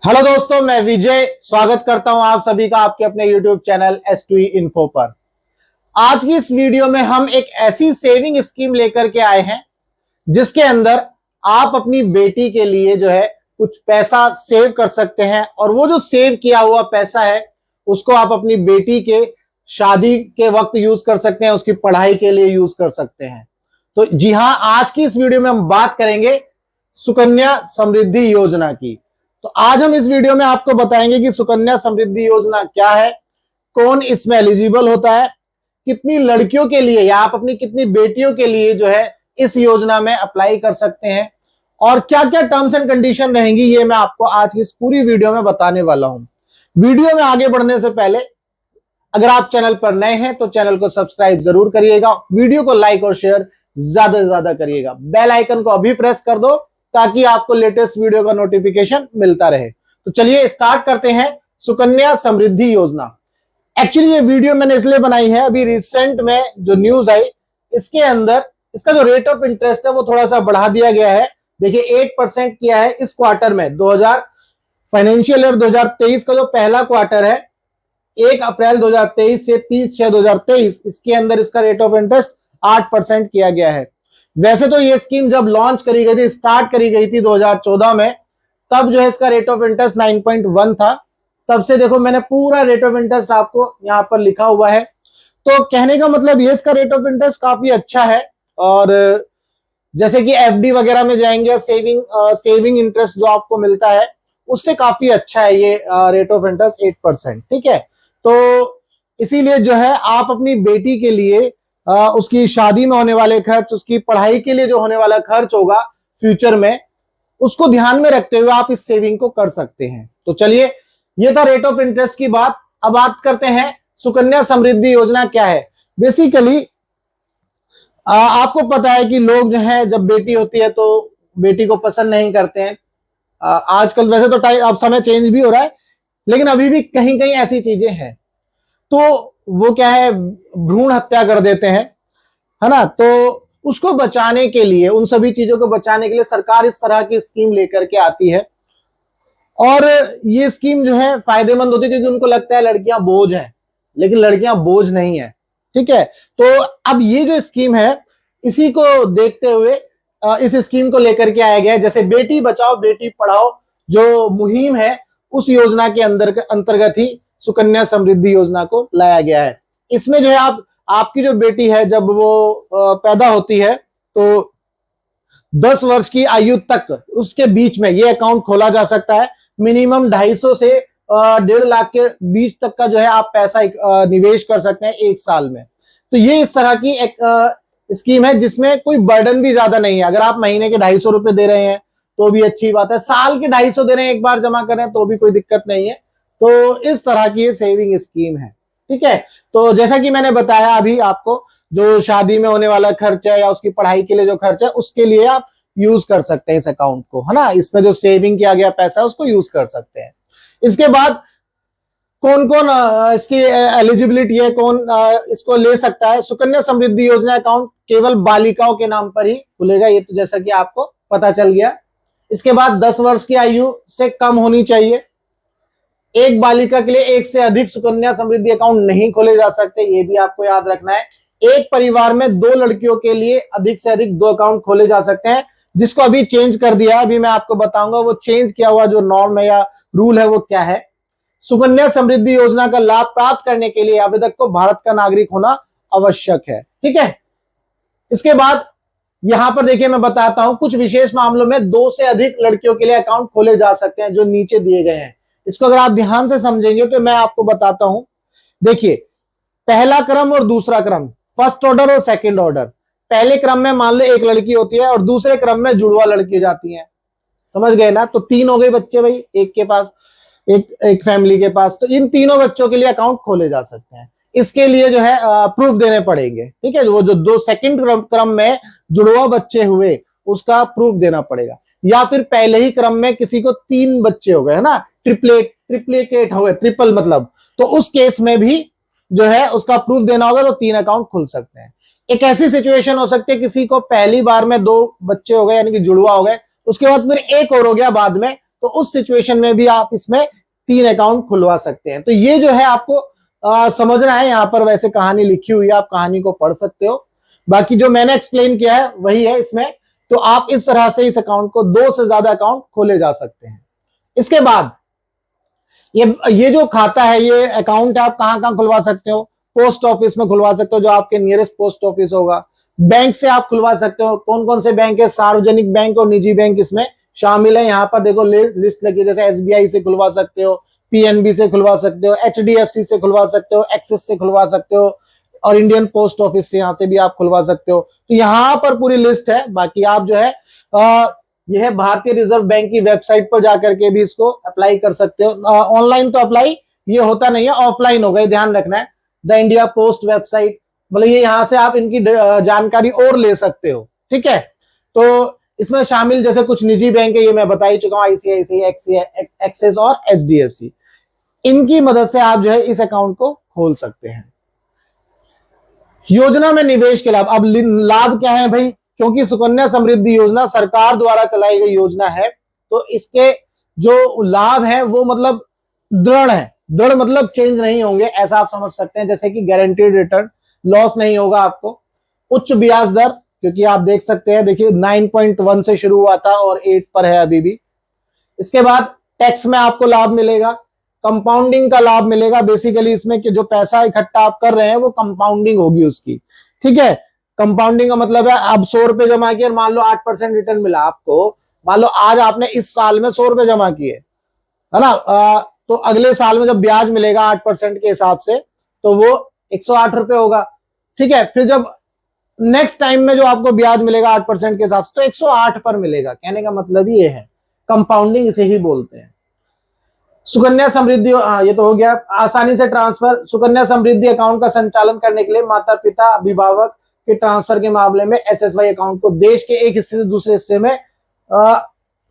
Hello दोस्तों, मैं विजय स्वागत करता हूं आप सभी का आपके अपने YouTube चैनल S2E इन्फो पर। आज की इस वीडियो में हम एक ऐसी सेविंग स्कीम लेकर के आए हैं जिसके अंदर आप अपनी बेटी के लिए जो है कुछ पैसा सेव कर सकते हैं और वो जो सेव किया हुआ पैसा है उसको आप अपनी बेटी के शादी के वक्त यूज कर सकते हैं, उसकी पढ़ाई के लिए यूज कर सकते हैं। तो जी हां, आज की इस वीडियो में हम बात करेंगे सुकन्या समृद्धि योजना की। तो आज हम इस वीडियो में आपको बताएंगे कि सुकन्या समृद्धि योजना क्या है, कौन इसमें एलिजिबल होता है, कितनी लड़कियों के लिए या आप अपनी कितनी बेटियों के लिए जो है इस योजना में अप्लाई कर सकते हैं और क्या क्या टर्म्स एंड कंडीशन रहेंगी, ये मैं आपको आज की इस पूरी वीडियो में बताने वाला हूं। वीडियो में आगे बढ़ने से पहले अगर आप चैनल पर नए हैं तो चैनल को सब्सक्राइब जरूर करिएगा, वीडियो को लाइक और शेयर ज्यादा से ज्यादा करिएगा, बेल आइकन को अभी प्रेस कर दो ताकि आपको लेटेस्ट वीडियो का नोटिफिकेशन मिलता रहे। तो चलिए स्टार्ट करते हैं सुकन्या समृद्धि योजना। एक्चुअली ये वीडियो मैंने इसलिए बनाई है, अभी रिसेंट में जो न्यूज आई इसके अंदर इसका जो रेट ऑफ इंटरेस्ट है वो थोड़ा सा बढ़ा दिया गया है। देखिए 8% किया है इस क्वार्टर में, 2000 फाइनेंशियल ईयर 2023 का जो पहला क्वार्टर है 1 अप्रैल 2023 से 30/6/2023 इसके अंदर इसका रेट ऑफ इंटरेस्ट 8% किया गया है। वैसे तो ये स्कीम जब लॉन्च करी गई थी, स्टार्ट करी गई थी 2014 में, तब जो है इसका रेट ऑफ इंटरेस्ट 9.1 था। तब से देखो मैंने पूरा रेट ऑफ इंटरेस्ट आपको यहां पर लिखा हुआ है। तो कहने का मतलब ये इसका रेट ऑफ इंटरेस्ट काफी अच्छा है और जैसे कि एफडी वगैरह में जाएंगे सेविंग इंटरेस्ट जो आपको मिलता है उससे काफी अच्छा है ये रेट ऑफ इंटरेस्ट 8%। ठीक है, तो इसीलिए जो है आप अपनी बेटी के लिए उसकी शादी में होने वाले खर्च, उसकी पढ़ाई के लिए जो होने वाला खर्च होगा फ्यूचर में, उसको ध्यान में रखते हुए आप इस सेविंग को कर सकते हैं। तो चलिए, ये था रेट ऑफ इंटरेस्ट की बात। अब बात करते हैं सुकन्या समृद्धि योजना क्या है। बेसिकली आपको पता है कि लोग जो है जब बेटी होती है तो बेटी को पसंद नहीं करते हैं। आजकल वैसे तो अब समय चेंज भी हो रहा है, लेकिन अभी भी कहीं कहीं ऐसी चीजें हैं तो वो क्या है, भ्रूण हत्या कर देते हैं, है ना। तो उसको बचाने के लिए, उन सभी चीजों को बचाने के लिए सरकार इस तरह की स्कीम लेकर के आती है और ये स्कीम जो है फायदेमंद होती है क्योंकि उनको लगता है लड़कियां बोझ हैं, लेकिन लड़कियां बोझ नहीं है। ठीक है, तो अब ये जो स्कीम है इसी को देखते हुए इस स्कीम को लेकर के आया गया है। जैसे बेटी बचाओ बेटी पढ़ाओ जो मुहिम है उस योजना के अंतर्गत ही सुकन्या समृद्धि योजना को लाया गया है। इसमें जो है आपकी जो बेटी है जब वो पैदा होती है तो 10 वर्ष की आयु तक उसके बीच में ये अकाउंट खोला जा सकता है। मिनिमम 250 से 1.5 लाख के बीच तक का जो है आप पैसा निवेश कर सकते हैं एक साल में। तो ये इस तरह की एक स्कीम है जिसमें कोई बर्डन भी ज्यादा नहीं है। अगर आप महीने के 250 रुपए दे रहे हैं तो भी अच्छी बात है, साल के 250 दे रहे हैं एक बार जमा कर रहे हैं तो भी कोई दिक्कत नहीं है। तो इस तरह की ये सेविंग स्कीम है। ठीक है, तो जैसा कि मैंने बताया अभी आपको, जो शादी में होने वाला खर्च है या उसकी पढ़ाई के लिए जो खर्च है उसके लिए आप यूज कर सकते हैं इस अकाउंट को, है ना। इसमें जो सेविंग किया गया पैसा है उसको यूज कर सकते हैं। इसके बाद कौन कौन इसकी एलिजिबिलिटी है, कौन इसको ले सकता है। सुकन्या समृद्धि योजना अकाउंट केवल बालिकाओं के नाम पर ही खुलेगा, ये तो जैसा कि आपको पता चल गया। इसके बाद 10 वर्ष की आयु से कम होनी चाहिए। एक बालिका के लिए एक से अधिक सुकन्या समृद्धि अकाउंट नहीं खोले जा सकते, ये भी आपको याद रखना है। एक परिवार में 2 लड़कियों के लिए अधिक से अधिक 2 अकाउंट खोले जा सकते हैं, जिसको अभी चेंज कर दिया है। अभी मैं आपको बताऊंगा वो चेंज किया हुआ जो नॉर्म है या रूल है वो क्या है। सुकन्या समृद्धि योजना का लाभ प्राप्त करने के लिए आवेदक को भारत का नागरिक होना आवश्यक है। ठीक है, इसके बाद यहां पर देखिए मैं बताता हूं, कुछ विशेष मामलों में 2 से अधिक लड़कियों के लिए अकाउंट खोले जा सकते हैं जो नीचे दिए गए हैं। इसको अगर आप ध्यान से समझेंगे तो मैं आपको बताता हूं। देखिए, पहला क्रम और दूसरा क्रम, फर्स्ट ऑर्डर और सेकंड ऑर्डर। पहले क्रम में मान लो एक लड़की होती है और दूसरे क्रम में जुड़वा लड़की जाती हैं। समझ गए ना, तो 3 हो गई बच्चे भाई एक के पास, एक फैमिली के पास। तो इन तीनों बच्चों के लिए अकाउंट खोले जा सकते हैं। इसके लिए जो है प्रूफ देने पड़ेंगे। ठीक है, वो जो 2 सेकंड क्रम में जुड़वा बच्चे हुए उसका प्रूफ देना पड़ेगा। या फिर पहले ही क्रम में किसी को 3 बच्चे हो गए, है ना, ट्रिप्लिकेट हो गए, ट्रिपल मतलब, तो उस केस में भी जो है उसका प्रूफ देना होगा, तो 3 अकाउंट खुल सकते हैं। एक ऐसी सिचुएशन हो सकती है किसी को पहली बार में 2 बच्चे हो गए यानी कि जुड़वा हो गए, उसके बाद फिर एक और हो गया बाद में, तो उस सिचुएशन में भी आप इसमें 3 अकाउंट खुलवा सकते हैं। तो ये जो है आपको समझना है, यहां पर वैसे कहानी लिखी हुई है, आप कहानी को पढ़ सकते हो। बाकी जो मैंने एक्सप्लेन किया है वही है इसमें। तो आप इस तरह से इस अकाउंट को 2 से ज्यादा अकाउंट खोले जा सकते हैं। इसके बाद ये जो खाता है, ये अकाउंट आप कहां कहां खुलवा सकते हो? पोस्ट ऑफिस में खुलवा सकते हो, जो आपके नियरेस्ट पोस्ट ऑफिस होगा। बैंक से आप खुलवा सकते हो। कौन कौन से बैंक है? सार्वजनिक बैंक और निजी बैंक इसमें शामिल है। यहां पर देखो लिस्ट लगी, जैसे एसबीआई से खुलवा सकते हो, पीएनबी से खुलवा सकते हो, एचडीएफसी से खुलवा सकते हो, एक्सिस से खुलवा सकते हो, और इंडियन पोस्ट ऑफिस से यहां से भी आप खुलवा सकते हो। तो यहां पर पूरी लिस्ट है। बाकी आप जो है यह है भारतीय रिजर्व बैंक की वेबसाइट पर जाकर के भी इसको अप्लाई कर सकते हो। ऑनलाइन तो अप्लाई ये होता नहीं है, ऑफलाइन होगा, ध्यान रखना है। द इंडिया पोस्ट वेबसाइट, मतलब ये यहां से आप इनकी जानकारी और ले सकते हो। ठीक है, तो इसमें शामिल जैसे कुछ निजी बैंक है, ये मैं बता ही चुका हूं, आईसीआईसीआई, एक्सिस और एचडीएफसी। इनकी मदद से आप जो है इस अकाउंट को खोल सकते हैं। योजना में निवेश के लाभ। अब लाभ क्या है भाई? क्योंकि सुकन्या समृद्धि योजना सरकार द्वारा चलाई गई योजना है, तो इसके जो लाभ है वो मतलब दृढ़ है। दृढ़ मतलब चेंज नहीं होंगे, ऐसा आप समझ सकते हैं। जैसे कि गारंटीड रिटर्न, लॉस नहीं होगा आपको। उच्च ब्याज दर, क्योंकि आप देख सकते हैं, देखिए 9.1 से शुरू हुआ था और 8 पर है अभी भी। इसके बाद टैक्स में आपको लाभ मिलेगा, कंपाउंडिंग का लाभ मिलेगा। बेसिकली इसमें कि जो पैसा इकट्ठा आप कर रहे हैं वो कंपाउंडिंग होगी उसकी। ठीक है, कंपाउंडिंग का मतलब है अब 100 रुपए जमा किए, मान लो 8% रिटर्न मिला आपको। मान लो आज आपने इस साल में 100 रुपए जमा किए, है ना, तो अगले साल में जब ब्याज मिलेगा 8% के हिसाब से, तो वो 108 रुपए होगा। ठीक है, फिर जब नेक्स्ट टाइम में जो आपको ब्याज मिलेगा 8% के हिसाब से, तो 108 पर मिलेगा। कहने का मतलब ये है, कंपाउंडिंग इसे ही बोलते हैं। सुकन्या समृद्धि, ये तो हो गया। आसानी से ट्रांसफर, सुकन्या समृद्धि अकाउंट का संचालन करने के लिए माता पिता अभिभावक के ट्रांसफर के मामले में एसएसवाई अकाउंट को देश के एक हिस्से से दूसरे हिस्से में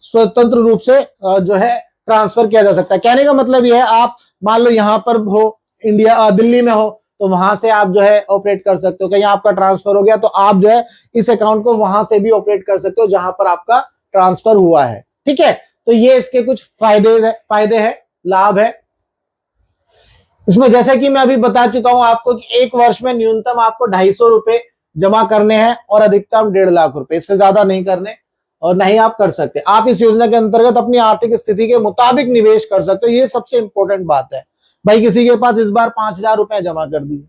स्वतंत्र रूप से जो है ट्रांसफर किया जा सकता है। कहने का मतलब यह है, आप मान लो यहां पर हो, इंडिया दिल्ली में हो, तो वहां से आप जो है ऑपरेट कर सकते हो। कहीं आपका ट्रांसफर हो गया तो आप जो है इस अकाउंट को वहां से भी ऑपरेट कर सकते हो जहां पर आपका ट्रांसफर हुआ है। ठीक है, तो ये इसके कुछ फायदे हैं, लाभ है इसमें। जैसे कि मैं अभी बता चुका हूं आपको कि एक वर्ष में न्यूनतम आपको 250 रुपए जमा करने हैं और अधिकतम 1.5 लाख रुपए, इससे ज्यादा नहीं करने और नहीं आप कर सकते। आप इस योजना के अंतर्गत अपनी आर्थिक स्थिति के मुताबिक निवेश कर सकते हो, ये सबसे इंपॉर्टेंट बात है भाई। किसी के पास इस बार 5,000 रुपए जमा कर दिए,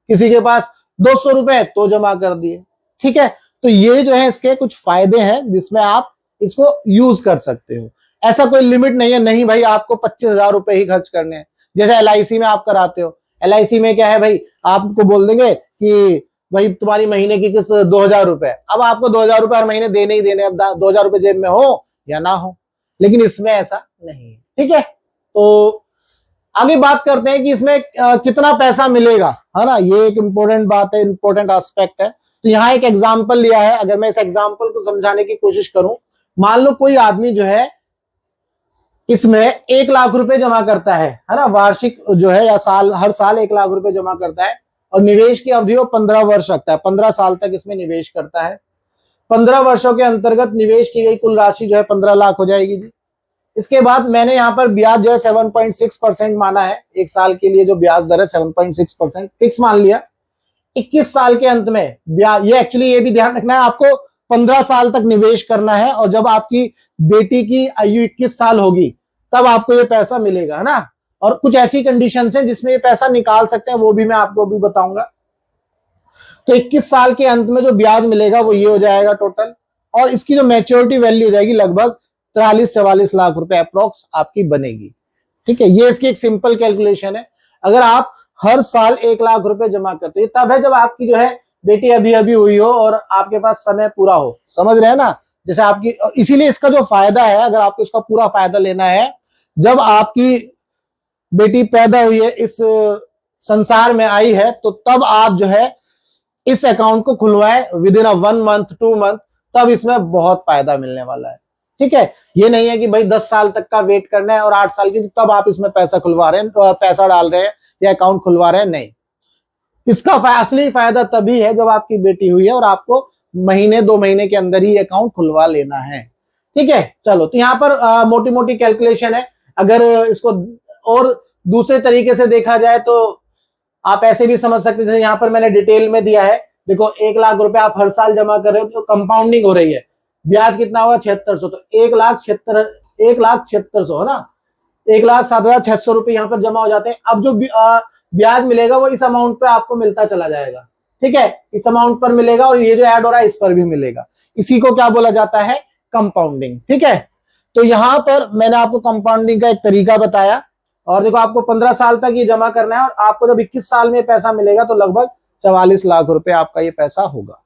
किसी के पास 200 रुपए तो जमा कर दिए। ठीक है, तो ये जो है इसके कुछ फायदे हैं जिसमें आप इसको यूज कर सकते हो। ऐसा कोई लिमिट नहीं है, नहीं भाई आपको 25,000 रुपए ही खर्च करने हैं। जैसे एलआईसी में आप कराते हो, एलआईसी में क्या है भाई, आपको बोल देंगे कि भाई तुम्हारी महीने की किस्त 2,000 रुपए, अब आपको 2,000 रुपए हर महीने देने ही देने, अब 2,000 रुपए जेब में हो या ना हो। लेकिन इसमें ऐसा नहीं है। ठीक है, तो आगे बात करते हैं कि इसमें कितना पैसा मिलेगा, है ना। ये एक इंपॉर्टेंट बात है, इंपॉर्टेंट एस्पेक्ट है। तो यहाँ एक एग्जाम्पल लिया है, अगर मैं इस एग्जाम्पल को समझाने की कोशिश करूं, मान लो कोई आदमी जो है इसमें 1 लाख रुपए जमा करता है ना, वार्षिक जो है या हर साल 1 लाख रुपए जमा करता है, और निवेश की अवधि वो 15 वर्ष रखता है, 15 साल तक इसमें निवेश करता है। 15 वर्षों के अंतर्गत निवेश की गई कुल राशि जो है 15 लाख हो जाएगी जी। इसके बाद मैंने यहाँ पर ब्याज जो है 7.6% माना है, एक साल के लिए जो ब्याज दर है 7.6% फिक्स मान लिया। 21 साल के अंत में ब्याज, ये एक्चुअली ये भी ध्यान रखना है, आपको 15 साल तक निवेश करना है, और जब आपकी बेटी की आयु 21 साल होगी तब आपको ये पैसा मिलेगा, है ना। और कुछ ऐसी कंडीशंस हैं जिसमें ये पैसा निकाल सकते हैं, वो भी मैं आपको अभी बताऊंगा। तो 21 साल के अंत में जो ब्याज मिलेगा वो ये हो जाएगा टोटल, और इसकी जो मैच्योरिटी वैल्यू हो जाएगी लगभग 43-44 लाख रुपए अप्रोक्स आपकी बनेगी। ठीक है, ये इसकी एक सिंपल कैलकुलेशन है। अगर आप हर साल 1 लाख रुपए जमा करते हो, तब है जब आपकी जो है बेटी अभी अभी हुई हो और आपके पास समय पूरा हो, समझ रहे हैं ना। जैसे आपकी, इसीलिए इसका जो फायदा है, अगर आपको इसका पूरा फायदा लेना है, जब आपकी बेटी पैदा हुई है, इस संसार में आई है, तो तब आप जो है इस अकाउंट को खुलवाएं विद इन 1 मंथ 2 मंथ, तब इसमें बहुत फायदा मिलने वाला है। ठीक है, ये नहीं है कि भाई 10 साल तक का वेट करना है और 8 साल की तब आप इसमें पैसा खुलवा रहे हैं, तो पैसा डाल रहे हैं या अकाउंट खुलवा रहे हैं, नहीं। इसका असली फायदा तभी है जब आपकी बेटी हुई है और आपको महीने 2 महीने के अंदर ही अकाउंट खुलवा लेना है। ठीक है, चलो तो यहाँ पर मोटी मोटी कैलकुलेशन है। अगर इसको और दूसरे तरीके से देखा जाए तो आप ऐसे भी समझ सकते हैं, यहाँ पर मैंने डिटेल में दिया है। देखो 1 लाख रुपए आप हर साल जमा कर रहे हो तो कंपाउंडिंग हो रही है, ब्याज कितना हुआ 7600, तो 1,76,1,76,100 है ना, 1,07,600 रुपए यहाँ पर जमा हो जाते हैं। अब जो ब्याज मिलेगा वो इस अमाउंट पे आपको मिलता चला जाएगा, ठीक है, इस अमाउंट पर मिलेगा और ये जो ऐड हो रहा है इस पर भी मिलेगा। इसी को क्या बोला जाता है, कंपाउंडिंग। ठीक है, तो यहां पर मैंने आपको कंपाउंडिंग का एक तरीका बताया। और देखो आपको 15 साल तक ये जमा करना है और आपको जब 21 साल में पैसा मिलेगा तो लगभग 44 लाख रुपए आपका ये पैसा होगा।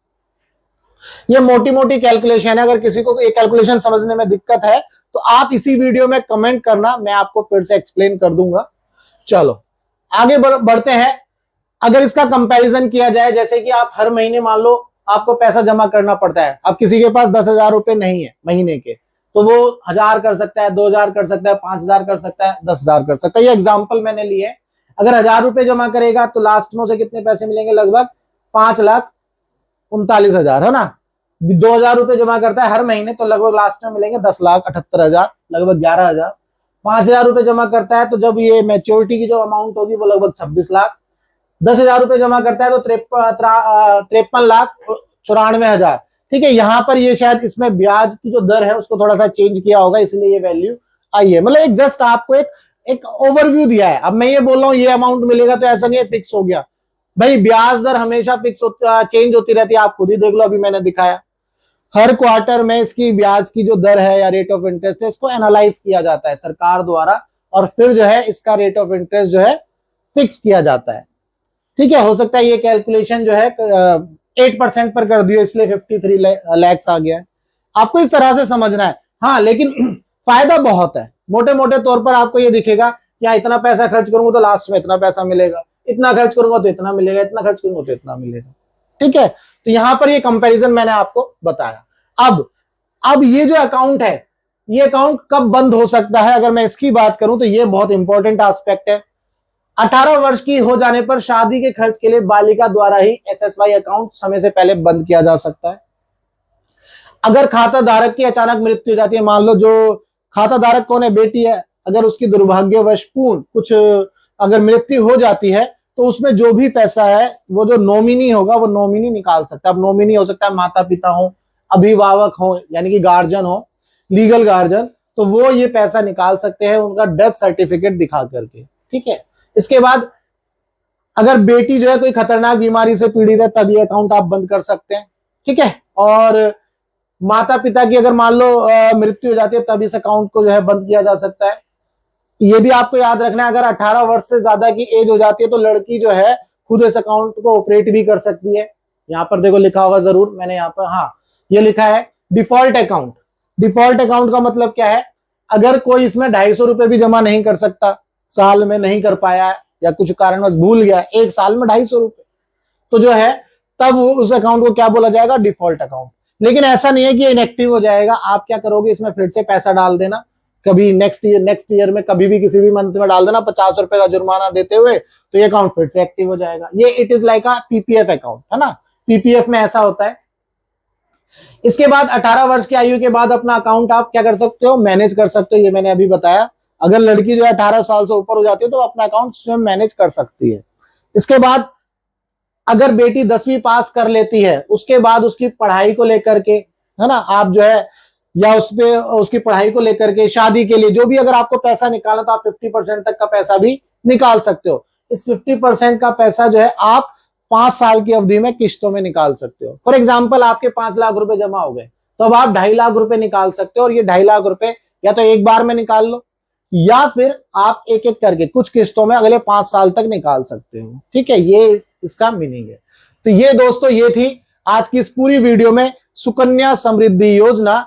ये मोटी मोटी कैलकुलेशन है, अगर किसी को ये कैलकुलेशन समझने में दिक्कत है तो आप इसी वीडियो में कमेंट करना, मैं आपको फिर से एक्सप्लेन कर दूंगा। चलो आगे बढ़ते हैं। अगर इसका कंपैरिजन किया जाए, जैसे कि आप हर महीने मान लो आपको पैसा जमा करना पड़ता है, अब किसी के पास 10,000 रुपए नहीं है महीने के, तो वो 1,000 कर सकता है, 2,000 कर सकता है, 5,000 कर सकता है, 10,000 कर सकता है। ये एग्जाम्पल मैंने लिए। अगर 1,000 रुपए जमा करेगा तो लास्ट में उसे कितने पैसे मिलेंगे, लगभग 5,39,000 है ना। 2,000 रुपए जमा करता है हर महीने तो लगभग लास्ट में मिलेंगे 10,78,000, लगभग 11,000। 5,000 रुपए जमा करता है तो जब ये मैच्योरिटी की जो अमाउंट होगी वो लगभग 26 लाख। 10,000 रुपए जमा करता है तो 53,94,94,000। ठीक है, यहां पर ये शायद इसमें ब्याज की जो दर है उसको थोड़ा सा चेंज किया होगा, इसलिए ये वैल्यू आई है। मतलब एक जस्ट आपको एक ओवरव्यू दिया है। अब मैं ये बोल रहा हूं ये अमाउंट मिलेगा तो ऐसा नहीं है फिक्स हो गया भाई, ब्याज दर हमेशा फिक्स चेंज होती रहती है। आप खुद ही देख लो, अभी मैंने दिखाया हर क्वार्टर में इसकी ब्याज की जो दर है या रेट ऑफ इंटरेस्ट है इसको एनालाइज किया जाता है सरकार द्वारा, और फिर जो है इसका रेट ऑफ इंटरेस्ट जो है फिक्स किया जाता है। ठीक है, हो सकता है ये कैलकुलेशन जो है 8% पर कर दियो इसलिए 53 लैक्स आ गया है। आपको इस तरह से समझना है। हाँ, लेकिन फायदा बहुत है। मोटे मोटे तौर पर आपको ये दिखेगा कि इतना पैसा खर्च करूंगा तो लास्ट में इतना पैसा मिलेगा, इतना खर्च करूंगा तो इतना मिलेगा, इतना खर्च करूंगा तो इतना मिलेगा। ठीक है, तो यहां पर ये कंपैरिजन मैंने आपको बताया। अब ये जो अकाउंट है, ये अकाउंट कब बंद हो सकता है, अगर मैं इसकी बात करूं तो ये बहुत इंपॉर्टेंट एस्पेक्ट है। 18 वर्ष की हो जाने पर शादी के खर्च के लिए बालिका द्वारा ही एसएसवाई अकाउंट समय से पहले बंद किया जा सकता है। अगर खाता धारक की अचानक मृत्यु हो जाती है, मान लो जो खाता धारक कौन है, बेटी है, अगर उसकी दुर्भाग्यवश पूर्ण कुछ अगर मृत्यु हो जाती है तो उसमें जो भी पैसा है वो जो नॉमिनी होगा वो नॉमिनी निकाल सकता है। अब नॉमिनी हो सकता है माता पिता हो, अभिभावक हो यानी कि गार्जियन हो, लीगल गार्जियन, तो वो ये पैसा निकाल सकते हैं उनका डेथ सर्टिफिकेट दिखा करके। ठीक है, इसके बाद अगर बेटी जो है कोई खतरनाक बीमारी से पीड़ित है तब ये अकाउंट आप बंद कर सकते हैं। ठीक है, और माता पिता की अगर मान लो मृत्यु हो जाती है तब इस अकाउंट को जो है बंद किया जा सकता है। ये भी आपको याद रखना है, अगर 18 वर्ष से ज्यादा की एज हो जाती है तो लड़की जो है खुद इस अकाउंट को ऑपरेट भी कर सकती है। यहाँ पर देखो लिखा होगा जरूर, मैंने यहाँ पर, हाँ ये लिखा है डिफॉल्ट अकाउंट। डिफॉल्ट अकाउंट का मतलब क्या है, अगर कोई इसमें 250 रुपए भी जमा नहीं कर सकता, साल में नहीं कर पाया या कुछ कारणवश भूल गया, एक साल में 250 रुपए, तो जो है तब उस अकाउंट को क्या बोला जाएगा, डिफॉल्ट अकाउंट। लेकिन ऐसा नहीं है कि इनएक्टिव हो जाएगा। आप क्या करोगे, इसमें फिर से पैसा डाल देना, कभी नेक्स्ट ईयर में कभी भी किसी भी मंथ में डाल देना 50 रुपए का जुर्माना देते हुए, तो ये अकाउंट फिर से एक्टिव हो जाएगा। ये it is like a PPF account, है ना, पीपीएफ में ऐसा होता है। इसके बाद 18 वर्ष की आयु के बाद अपना अकाउंट आप क्या कर सकते हो, मैनेज कर सकते हो। ये मैंने अभी बताया, अगर लड़की जो है 18 साल से ऊपर हो जाती है तो अपना अकाउंट स्वयं मैनेज कर सकती है। इसके बाद अगर बेटी 10वीं पास कर लेती है, उसके बाद उसकी पढ़ाई को लेकर के, है ना, आप जो है या उसकी पढ़ाई को लेकर के, शादी के लिए जो भी अगर आपको पैसा निकालना तो आप 50% तक का पैसा भी निकाल सकते हो। इस 50% का पैसा जो है आप 5 साल की अवधि में किस्तों में निकाल सकते हो। फॉर एग्जाम्पल आपके 5 लाख रुपए जमा हो गए तो अब आप 2.5 लाख रुपए निकाल सकते हो, और ये 2.5 लाख रुपए या तो एक बार में निकाल लो या फिर आप एक एक करके कुछ किस्तों में अगले 5 साल तक निकाल सकते हो। ठीक है, ये इसका मीनिंग है। तो ये दोस्तों ये थी आज की इस पूरी वीडियो में सुकन्या समृद्धि योजना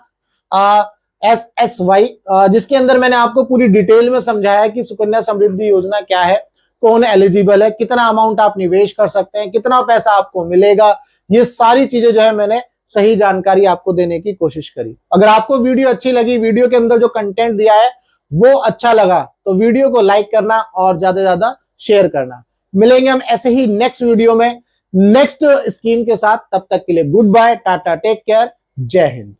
SSY, जिसके अंदर मैंने आपको पूरी डिटेल में समझाया कि सुकन्या समृद्धि योजना क्या है, कौन एलिजिबल है, कितना अमाउंट आप निवेश कर सकते हैं, कितना पैसा आपको मिलेगा। ये सारी चीजें जो है मैंने सही जानकारी आपको देने की कोशिश करी। अगर आपको वीडियो अच्छी लगी, वीडियो के अंदर जो कंटेंट दिया है वो अच्छा लगा, तो वीडियो को लाइक करना और ज्यादा से ज्यादा शेयर करना। मिलेंगे हम ऐसे ही नेक्स्ट वीडियो में नेक्स्ट स्कीम के साथ। तब तक के लिए good bye, tata, take care, जय हिंद।